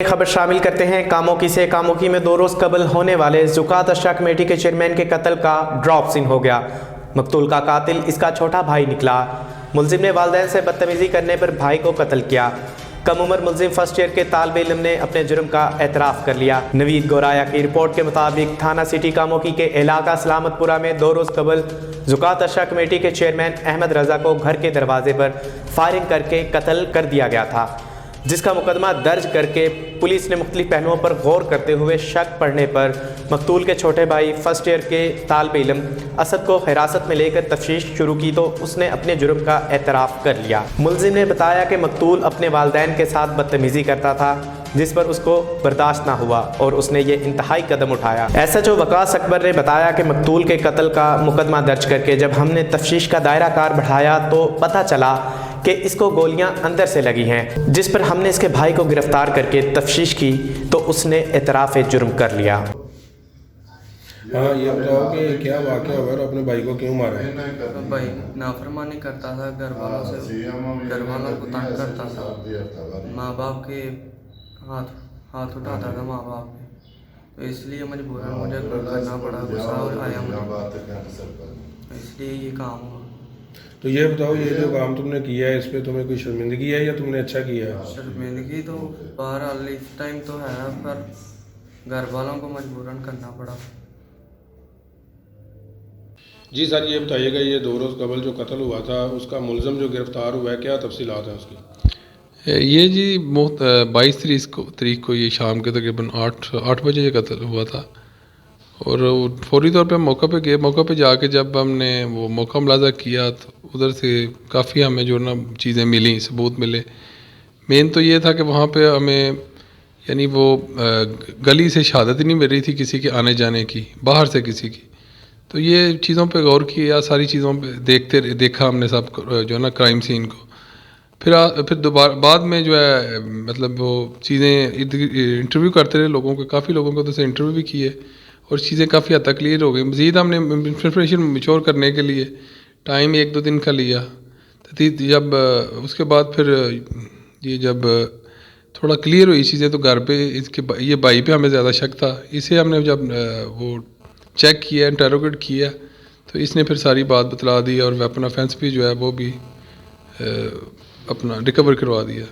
खबर शामिल करते हैं कामोकी से। कामोकी में 2 रोज कबल होने वाले ज़ुकात अशरा कमेटी के चेयरमैन के कत्ल का ड्रॉप सीन हो गया। मकतूल का कातिल इसका छोटा भाई निकला। मुलजिम ने वालिदैन से बदतमीजी करने पर भाई को कत्ल किया। कम उम्र मुलजिम फर्स्ट ईयर के तालिब इल्म ने अपने जुर्म का एतराफ़ कर लिया। नवीद गोराया की रिपोर्ट के मुताबिक थाना सिटी कामोकी के इलाका सलामतपुरा में 2 रोज़ कबल ज़ुकात अशरा कमेटी के चेयरमैन अहमद रज़ा को घर के दरवाजे पर फायरिंग करके कत्ल कर दिया गया था, जिसका मुकदमा दर्ज करके पुलिस ने मुख्तलिफ पहलुओं पर गौर करते हुए शक पड़ने पर मकतूल के छोटे भाई फर्स्ट ईयर के तालिब इल्म असद को हिरासत में लेकर तफ्तीश शुरू की तो उसने अपने जुर्म का एतराफ़ कर लिया। मुलजिम ने बताया कि मकतूल अपने वालिदैन के साथ बदतमीज़ी करता था, जिस पर उसको बर्दाश्त ना हुआ और उसने ये इंतहाई कदम उठाया। SHO वकास अकबर ने बताया कि मकतूल के कत्ल का मुकदमा दर्ज करके जब हमने तफ्तीश का दायरा कार बढ़ाया तो पता चला कि इसको गोलियां अंदर से लगी हैं, जिस पर हमने इसके भाई को गिरफ्तार करके तफ्तीश की तो उसने एतराफ़ जुर्म कर लिया। हाँ, ये बताओ कि क्या वाक़या हुआ और अपने भाई को क्यों मारा है? तो भाई नाफरमानी करता था, घर वालों को तंग करता था, माँ बाप के हाथ उठाता था माँ बाप पे, तो इसलिए मजबूरन मुझे करना पड़ा, गुस्सा और आया मुझे, इसलिए ये काम हुआ। तो ये बताओ, ये जो काम तुमने किया है इस पे तुम्हें कोई शर्मिंदगी है या तुमने अच्छा किया है? शर्मिंदगी तो बहरहाल इस टाइम तो है, पर घर वालों को मजबूरन करना पड़ा। जी सर, ये बताइएगा, ये 2 रोज़ कबल जो कत्ल हुआ था उसका मुलज़म जो गिरफ़्तार हुआ है, क्या तफसीलात हैं उसकी? ये जी 22 तारीख को ये शाम के तकरीबन 8 बजे ये कत्ल हुआ था और फौरी तौर पे हम मौका पे गए। मौका पे जाके जब हमने वो मौका मुलाजा किया तो उधर से काफ़ी हमें जो ना चीज़ें मिली, सबूत मिले। मेन तो ये था कि वहाँ पे हमें यानी वो गली से शहादत ही नहीं मिल रही थी किसी के आने जाने की, बाहर से किसी की। तो ये चीज़ों पे गौर किया, सारी चीज़ों पे देखा हमने सब जो है ना क्राइम सीन को। फिर दोबारा बाद में जो है मतलब वो चीज़ें इंटरव्यू करते रहे लोगों को, काफ़ी लोगों को तो इंटरव्यू भी किए और चीज़ें काफ़ी हद तक क्लियर हो गई। मज़ीद हमने इंफॉर्मेशन मैच्योर करने के लिए टाइम 1-2 दिन का लिया। तो जब उसके बाद फिर ये जब थोड़ा क्लियर हुई चीज़ें तो घर पे ये भाई पे हमें ज़्यादा शक था। इसे हमने जब वो चेक किया, इंटरोगेट किया तो इसने फिर सारी बात बतला दी और वेपन ऑफेंस भी जो है वो भी अपना रिकवर करवा दिया।